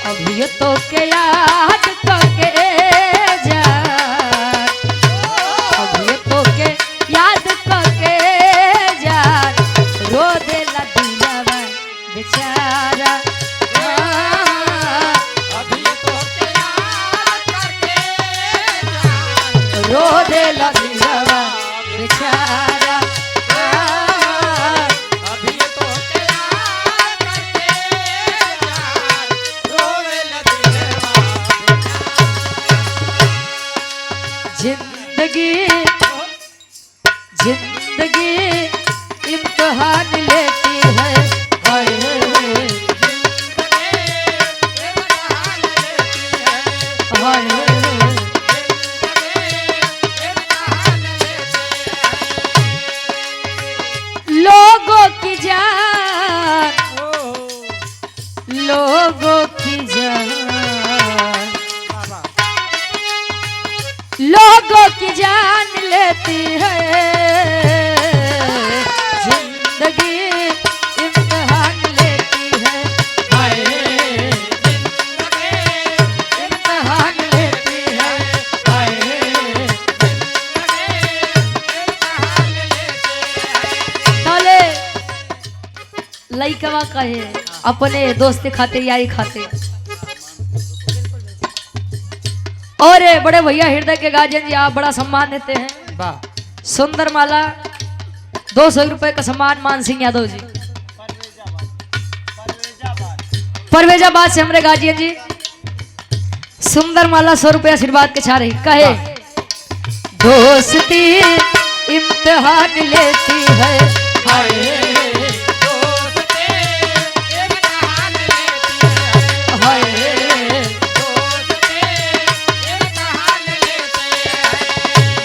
अभी तो के याद करके जा, अभी तो के याद करके जा, रो देला दिलवा बेचारा। अभी तो के याद करके जा, रो देला दिलवा बेचारा। अभी तो के याद करके जा, रोवे लदिलवा जिंदगी जिंदगी इम्तिहान लेती है, हाय हाय हाय हाय। लोगों की जान, लोगों की जान, लोगों की जान लेती है, जिंदगी इम्तिहान लेती है, हाय इम्तिहान लेती है, हाय। तोले लइकवा कहे अपने दोस्त खातिर यारी खातिर। और बड़े भैया हृदय के गार्जियन जी आप बड़ा सम्मान देते हैं। वाह। सुंदर माला 200 रुपए का सम्मान मान सिंह यादव जी परवेजाबाद से हमारे गार्जियन जी। सुंदर माला 100 रुपए आशीर्वाद के छा रही कहे दोस्ती इम्तिहान लेती है, हाय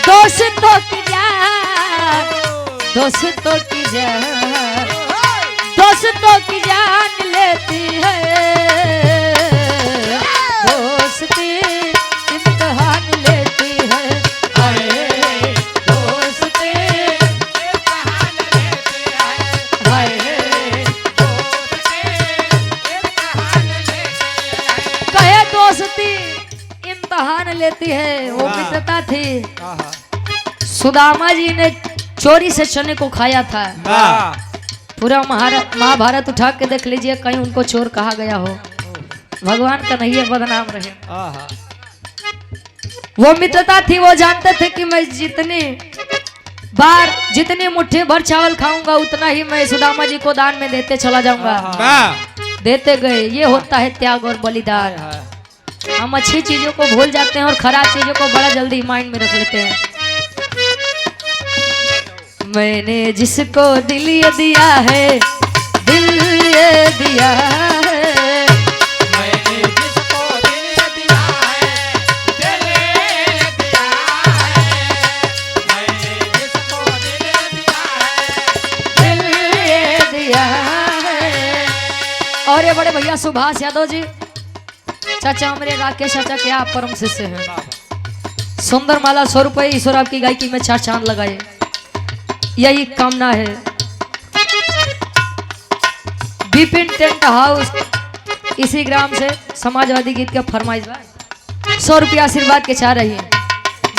दोस्तों की जान, दोस्तों की जान, दोस्तों की जान लेती है, दोस्ती इम्तिहान लेती है, हाय दोस्ती इम्तिहान लेती है, हाय कहे दोस्ती इम्तिहान लेती है। वो मित्रता थी। सुदामा जी ने चोरी से चने को खाया था। पूरा महाभारत उठा के देख लीजिए कहीं उनको चोर कहा गया हो, भगवान का नहीं है बदनाम रहे। वो मित्रता थी। वो जानते थे कि मैं जितनी मुट्ठी भर चावल खाऊंगा उतना ही मैं सुदामा जी को दान में देते चला जाऊंगा। देते गए। ये होता है त्याग और बलिदान। हम अच्छी चीजों को भूल जाते हैं और खराब चीजों को बड़ा जल्दी माइंड में रख लेते हैं। मैंने जिसको दिल ये दिया है, दिल ये दिया है, मैंने जिसको दिल ये दिया है, दिल ये दिया है, मैंने जिसको दिल ये दिया है, दिल ये दिया है। और ये बड़े भैया सुभाष यादव जी चाचा हमारे राकेश चाचा के आप परम शिष्य हैं। सुंदर माला 100 रुपए ईश्वर आपकी गायकी में 4 चांद लगाए, यही कामना है। बिपिन टेंट हाउस इसी ग्राम से समाजवादी गीत का फरमाइश 100 रुपया आशीर्वाद के चाह रही है।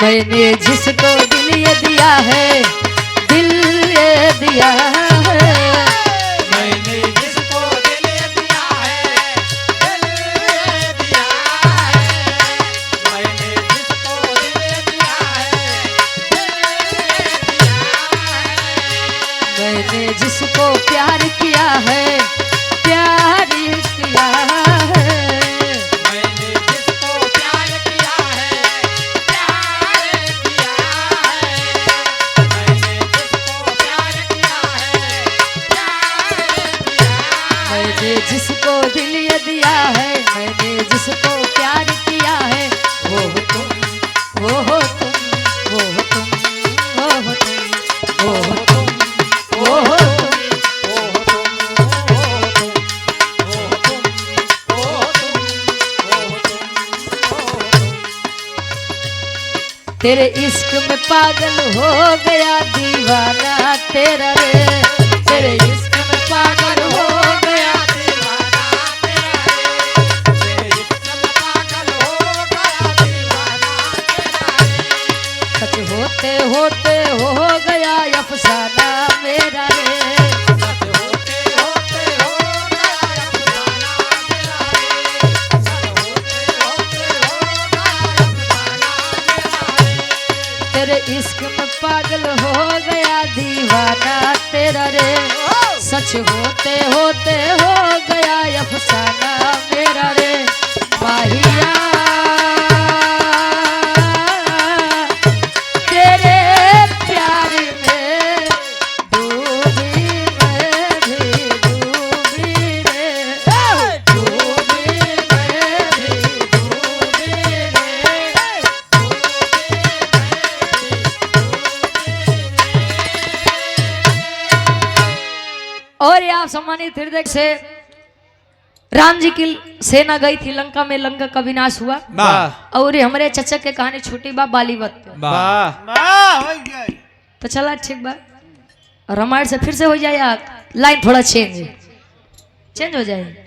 मैंने जिसको दिल ये दिया है, दिल ये दिया है, मैंने जिसको दिल ये दिया है, दिल ये दिया है, मैंने जिसको दिल ये दिया है, दिल ये दिया है, मैंने जिसको प्यार किया है, प्यार किया है, मैंने जिसको प्यार किया है, प्यार किया है, मैंने जिसको प्यार किया है, प्यार किया है, मैंने जिसको दिल ये दिया है, मैंने जिसको प्यार किया है, वो हो तुम, वो हो तुम, वो हो तुम, वो हो तुम, वो हो तुम, वो हो तुम। तेरे इश्क में पागल हो गया दीवाना तेरा रे, तेरे इश्क में पागल हो गया दीवाना तेरा रे, तेरे इश्क में पागल हो गया दीवाना तेरा रे, सच होते होते हो गया अफसाना मेरा रे माहिया, तेरे प्यार में डूबी मैं भी डूबी रे, डूबी मैं भी डूबी रे। और ये आप सम्मानित हृदय से राम जी की सेना गई थी लंका में, लंका का विनाश हुआ और ये हमारे चचा के कहानी छोटी बा बालीवत तो चला ठीक बा। रामायण से फिर से हो जाए, लाइन थोड़ा चेंज हो जाए।